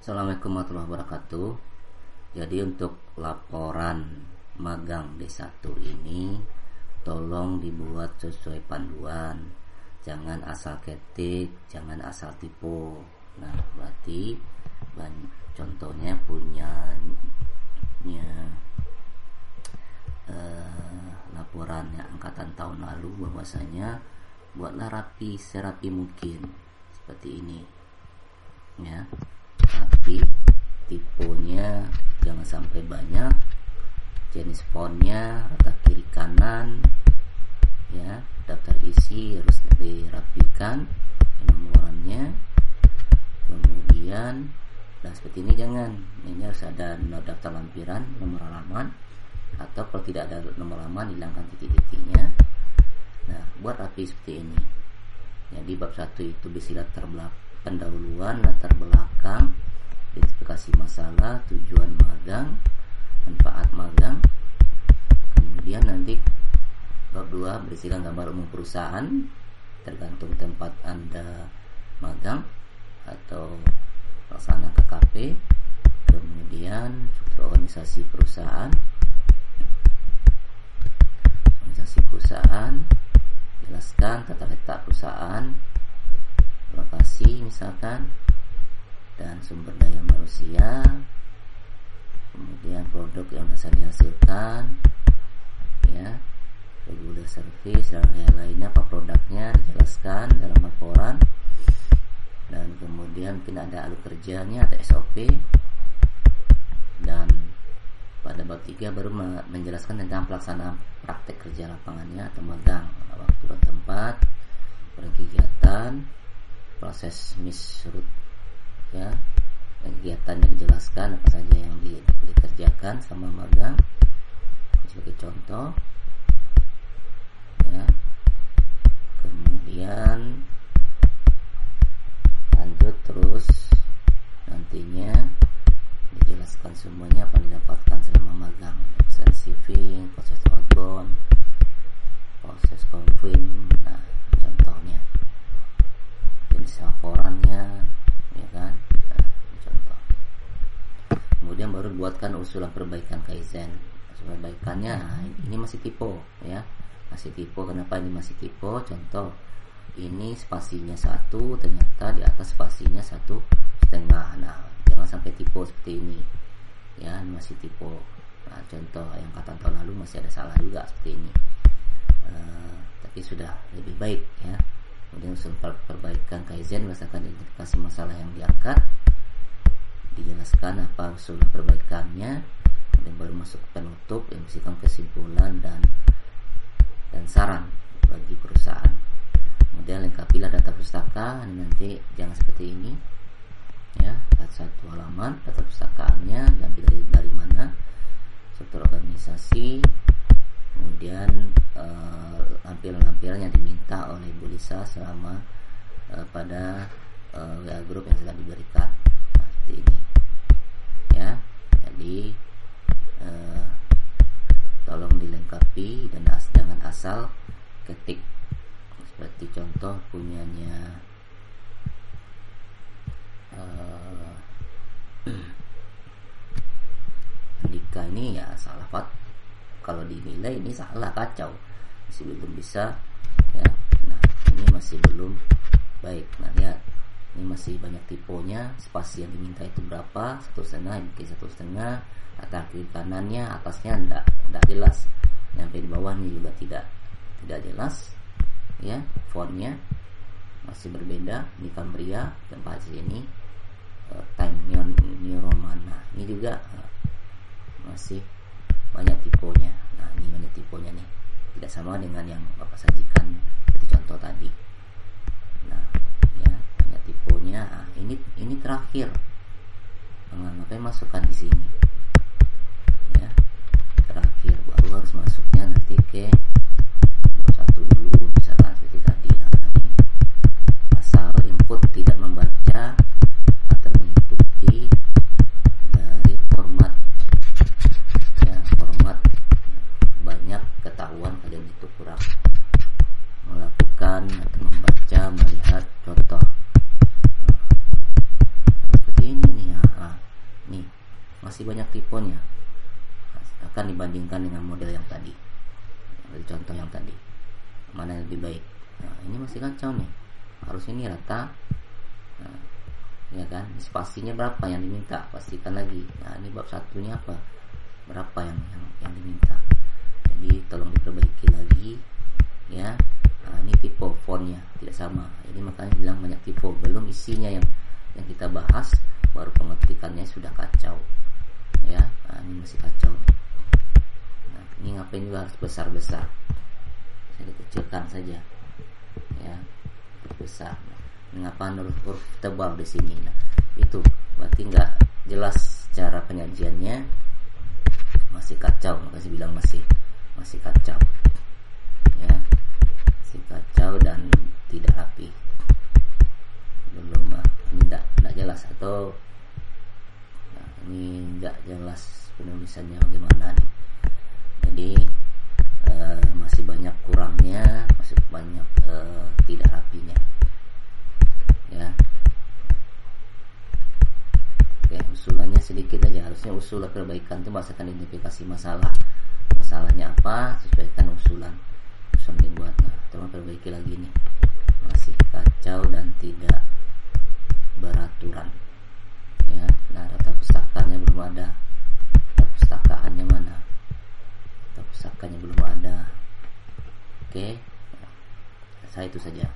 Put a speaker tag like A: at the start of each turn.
A: Assalamualaikum warahmatullahi wabarakatuh. Jadi untuk laporan magang D1 ini tolong dibuat sesuai panduan. Jangan asal ketik, jangan asal tipu. Nah, berarti contohnya punya laporannya angkatan tahun lalu, bahwasanya buatlah rapi, serapi mungkin seperti ini ya. Tapi tipenya jangan sampai banyak, jenis fontnya rata kiri kanan ya, daftar isi harus dirapikan nomorannya. Kemudian seperti ini jangan, ini harus ada daftar lampiran, nomor halaman, atau kalau tidak ada nomor halaman hilangkan titik-titiknya. Nah, buat rapi seperti ini. Jadi bab 1 itu besi latar belakang, pendahuluan, latar belakang, identifikasi masalah, tujuan magang, manfaat magang. Kemudian nanti bab 2 berisikan gambar umum perusahaan, tergantung tempat Anda magang atau pelaksanaan KKP. Kemudian struktur organisasi perusahaan, jelaskan tata letak perusahaan, lokasi misalkan, dan sumber daya manusia, kemudian produk yang bisa dihasilkan ya, regular service dan lain-lainnya, apa produknya dijelaskan dalam laporan. Dan kemudian mungkin ada alur kerjanya atau SOP. Dan pada bab 3 baru menjelaskan tentang pelaksanaan praktek kerja lapangannya atau magang, waktu dan tempat, kegiatan, proses misrut ya, kegiatan yang dijelaskan apa saja yang dikerjakan sama magang sebagai contoh ya. Kemudian lanjut terus, nantinya dijelaskan semuanya apa yang didapatkan selama magang, proses receiving, proses outbound, proses confirm. Nah, contohnya jenis laporannya ya kan, nah, contoh. Kemudian baru buatkan usulan perbaikan Kaizen. Perbaikannya ini masih tipe ya, masih tipe. Kenapa ini masih tipe? Contoh, ini spasinya 1, ternyata di atas spasinya 1,5. Nah, jangan sampai tipe seperti ini ya, masih tipe. Nah, contoh yang kata tahun lalu masih ada salah juga seperti ini, tapi sudah lebih baik ya. Kemudian usul perbaikan Kaizen berdasarkan identifikasi masalah yang diangkat, dijelaskan apa usul perbaikannya, kemudian baru masuk ke penutup yang berisikan kesimpulan dan saran bagi perusahaan. Kemudian lengkapilah data pustaka. Nanti jangan seperti ini ya, satu halaman data pustakaannya, diambil dari mana, struktur organisasi, kemudian lampiran-lampiran yang diminta oleh Bu Lisa selama pada WA group yang sedang diberikan. Nah, seperti ini ya. Jadi tolong dilengkapi dan jangan asal ketik. Seperti contoh punyanya Andika ini ya salah, Pak. Kalau dinilai ini salah, kacau, masih belum bisa ya. Nah, ini masih belum baik. Nah, lihat, ini masih banyak tipenya. Spasi yang diminta itu berapa? 1,5, mungkin 1,5. Latar kiri kanannya, atasnya enggak jelas. Sampai di bawah ini juga tidak jelas ya. Fontnya masih berbeda. Ini Cambria, tempat sini Time New Roman. Nah, ini juga masih banyak tipenya. Nah, ini banyak tipenya nih, tidak sama dengan yang Bapak sajikan seperti contoh tadi. Nah ya, banyak tipenya. Nah, ini terakhir, ngapain masukkan di sini ya, terakhir. Baru harus masuknya nanti ke satu dulu, misalkan seperti tadi ya. Ini asal input tidak membaca atau mengikuti dari format ya, format banyak ketahuan kalian itu kurang melakukan atau membaca, melihat contoh. Nah, seperti ini nih ya. masih banyak tipenya, akan dibandingkan dengan model yang tadi, contoh yang tadi, mana yang lebih baik. Nah, ini masih kacau nih, harus ini rata. Nah, ya kan, spasinya berapa yang diminta, pastikan lagi. Nah, ini bab satunya apa, berapa yang diminta, jadi tolong diperbaiki lagi ya. Nah, ini tipe fontnya tidak sama, jadi makanya bilang banyak tipe, belum isinya yang kita bahas, baru pengetikannya sudah kacau ya. Nah, ini masih kacau. Nah, ini ngapain juga harus besar-besar, saya dikecilkan saja ya, besar. Mengapa huruf tebal di sini? Nah, itu berarti nggak jelas cara penyajiannya, masih kacau. Makanya bilang masih kacau ya, masih kacau dan tidak rapi, belum ini tidak jelas, atau nah, ini nggak jelas penulisannya bagaimana nih. Jadi masih banyak kurangnya, masih banyak tidak rapinya ya. Oke, usulannya sedikit aja. Harusnya usul perbaikan itu berdasarkan identifikasi masalahnya apa, sesuaikan usulan dibuat. Nah, tolong perbaiki lagi nih, masih kacau dan tidak beraturan ya. Nah, data pustakanya belum ada, data pustakaannya mana, data pustakanya belum ada. Oke, saya itu saja.